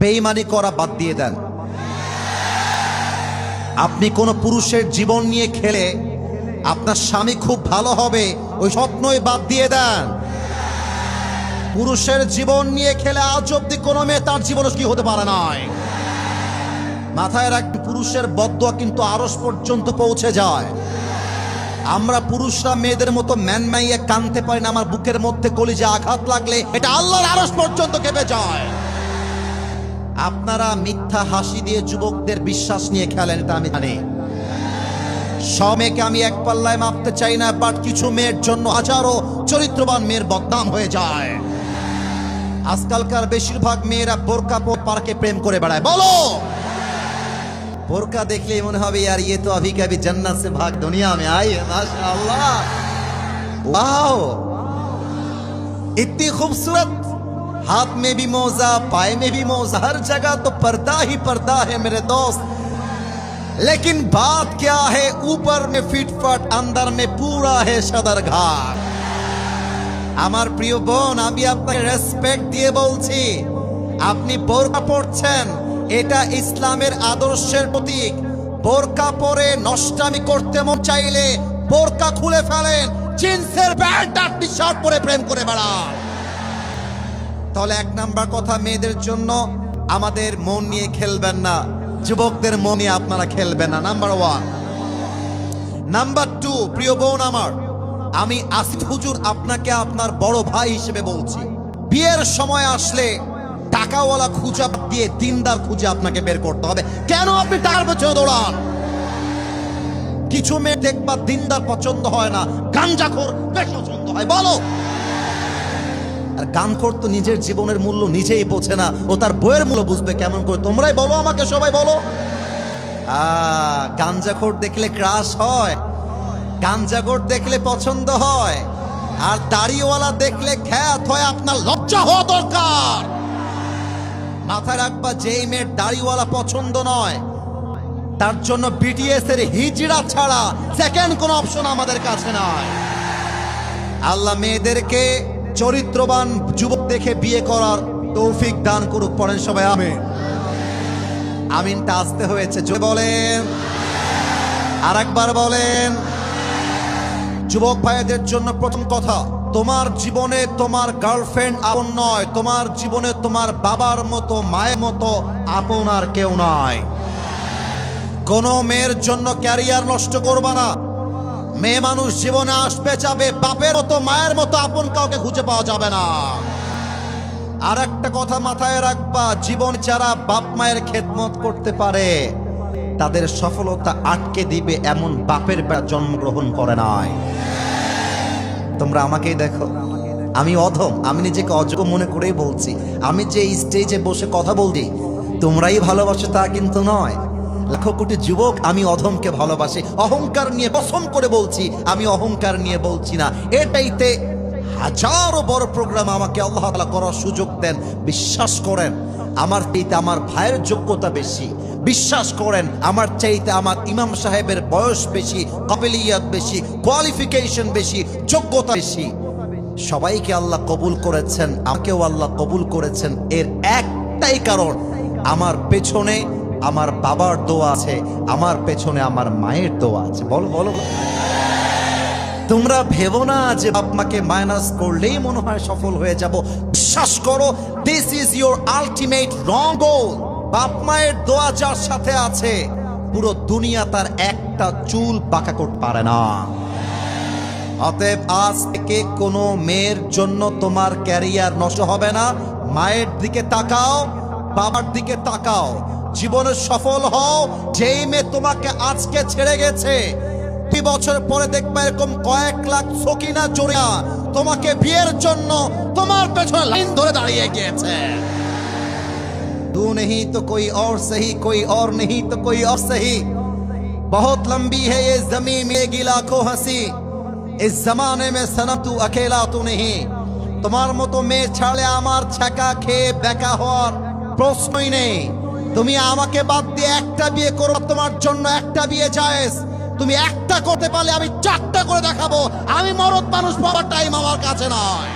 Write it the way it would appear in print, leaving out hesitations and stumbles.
বেঈমানি করা বাদ দিয়ে দেন। আপনি কোন পুরুষের জীবন নিয়ে খেলে আপনার স্বামী খুব ভালো হবে, ওই স্বপ্নই বাদ দিয়ে দেন। পুরুষের জীবন নিয়ে খেলে আজ অব্দি কোনো মেয়ে তার জীবনে কি হতে পারে নাই। মাথায় রাখবেন, পুরুষের বদদোয়া কিন্তু আরশ পর্যন্ত পৌঁছে যায়। আমরা পুরুষরা মেয়েদের মতো ম্যানমাইয়ে কানতে পারি না। আমার বুকের মধ্যে কলিজা আঘাত লাগলে এটা আল্লাহর আরশ পর্যন্ত কেঁপে যায়। আপনারা মিথ্যা হাসি দিয়ে যুবকদের বিশ্বাস নিয়ে খেলেন, এটা আমি জানি। সব মেয়েকে আমি এক পাল্লায় মাপতে চাই না, বাট কিছু মেয়ের জন্য হাজারো চরিত্রবান মেয়ের বদনাম হয়ে যায়। আজকালকার বেশিরভাগ মেয়েরা বোরকা পরে পার্কে প্রেম করে বেড়ায়। বলো, বোরকা দেখলেই মনে হবে यार ये तो अभी कभी जन्नत से भाग दुनिया में आई है, माशाअल्लाह, वाओ, इतनी खूबसूरत, हाथ में भी मोजा, पाए में भी मोजा, हर जगह तो पर्दा ही पर्दा है मेरे दोस्त। लेकिन बात क्या है, ऊपर में फिटफाट, अंदर में पूरा है सदरघाट। আমার প্রিয় বোন, আমি আপনাকে রেসপেক্ট দিয়ে বলছি, আপনি বোরকা পরছেন, এটা ইসলামের আদর্শের প্রতীক। বোরকা পরে নষ্টামি করতে মন চাইলে বোরকা খুলে ফেলেন, জিন্সের প্যান্ট আর টি শার্ট পরে প্রেম করে বেড়ান। তাহলে এক নাম্বার কথা, মেয়েদের জন্য আমাদের মন নিয়ে খেলবেন না, যুবকদের মন নিয়ে আপনারা খেলবেন না, নাম্বার ওয়ান। নাম্বার টু, প্রিয় বোন আমার, আমি আসিফ হুজুর আপনাকে আপনার বড় ভাই হিসেবে বলছি, বিয়ের সময় আসলে টাকাওয়ালা খুঁজা দিয়ে দিনদার খুঁজে আপনাকে বের করতে হবে। কেন আপনি টাকার পেছনে দৌড়ান? কিছু মেয়ে দেখবা দিনদার পছন্দ হয় না, গাঞ্জাখোর বেশ পছন্দ হয়। বলো, আর গানখোর তো নিজের জীবনের মূল্য নিজেই বোঝে না, ও তার বইয়ের মূল্য বুঝবে কেমন করে? তোমরাই বলো আমাকে, সবাই বলো। গাঞ্জাখোর দেখলে ক্রাশ হয়, গাঞ্জাখোর দেখলে পছন্দ হয়, আর দাড়িওয়ালা দেখলে খ্যাত হয়। আপনার লজ্জা হওয়া দরকার। মাথায় রাখবা, যেই মেয়ের দাড়িওয়ালা পছন্দ নয়, তার জন্য বিটিএস এর হিজড়া ছাড়া সেকেন্ড কোন অপশন আমাদের কাছে নাই। আল্লাহ মেয়েদেরকে চরিত্রবান যুবক দেখে বিয়ে করার তৌফিক দান করুক। পড়েন সবাই আমিন। আমিনটা আসতে হয়েছে, জোরে বলেন, আর একবার বলেন। যুবক ভাইদের জন্য প্রথম কথা, তোমার জীবনে তোমার গার্লফ্রেন্ড আপন নয়, তোমার জীবনে তোমার বাবার মতো মায়ের মতো আপন আর কেউ নয়। কোন মেয়ের জন্য ক্যারিয়ার নষ্ট করবা না। মেয়ে মানুষ জীবনে আসবে যাবে, বাপের মতো মায়ের মতো আপন কাউকে খুঁজে পাওয়া যাবে না। আর একটা কথা মাথায় রাখবা, জীবন যারা বাপ মায়ের খেদমত করতে পারে তাদের সফলতা আটকে দিবে এমন বাপের বেটা জন্মগ্রহণ করে নাই। তোমরা আমাকেই দেখো, আমি অধম, আমি নিজেকে অযোগ্য মনে করেই বলছি। আমি যে স্টেজে বসে কথা বলছি তোমরাই ভালোবাসো তা কিন্তু নয়। লাখো কোটি যুবক আমি অধমকে ভালোবাসি, অহংকার নিয়ে কসম করে বলছি, আমি অহংকার নিয়ে বলছি না। এটাইতে হাজারো বড় প্রোগ্রাম আমাকে আল্লাহ তাআলা করার সুযোগ দেন। বিশ্বাস করেন, আমার চাইতে আমার ভাইয়ের যোগ্যতা বেশি। বিশ্বাস করেন, আমার চাইতে আমার ইমাম সাহেবের বয়স বেশি, কাবিলিয়াত বেশি, কোয়ালিফিকেশন বেশি, যোগ্যতা বেশি। সবাইকে আল্লাহ কবুল করেছেন, আমাকেও আল্লাহ কবুল করেছেন। এর একটাই কারণ, আমার পেছনে আমার বাবার দোয়া আছে, আমার পেছনে আমার মায়ের দোয়া আছে। বলো বলো, তোমরা ভেবো না যে বাপ মাকে মাইনাস করলেই মনে হয় সফল হয়ে যাব। বিশ্বাস করো, দিস ইজ ইউর আলটিমেট রং গোল। বাপ মায়ের দোয়া যার সাথে আছে, পুরো দুনিয়া তার একটা চুল বাঁকা করতে পারে না। অতএব আজ থেকে কোনো মেয়ের জন্য তোমার ক্যারিয়ার নষ্ট হবে না। মায়ের দিকে তাকাও, বাবার দিকে তাকাও, জীবনে সফল হও। যেই মেয়ে তোমাকে আজকে ছেড়ে গেছে, 2 বছর পরে দেখবে এরকম কয়েক লাখ সকিনা জোড়া তোমাকে বিয়ের জন্য তোমার পেছনে লাইন ধরে দাঁড়িয়ে গিয়েছে। तू नहीं तो कोई और सही, कोई और नहीं तो कोई और सही, बहुत लंबी है ये जमीन मिलेगी लाखों हंसी, इस जमाने में सनम तू अकेला तू नहीं। তোমার মতো মেয়ে ছাড়লে আমার ছাকা খেয়ে বেকা হওয়ার প্রশ্নই নেই। তুমি আমাকে বাদ দিয়ে একটা বিয়ে করো, তোমার জন্য একটা বিয়ে জায়েজ। তুমি একটা করতে পারলে আমি 4টা করে দেখাবো। আমি মরদ মানুষ, পাওয়ার টাইম আমার কাছে নয়।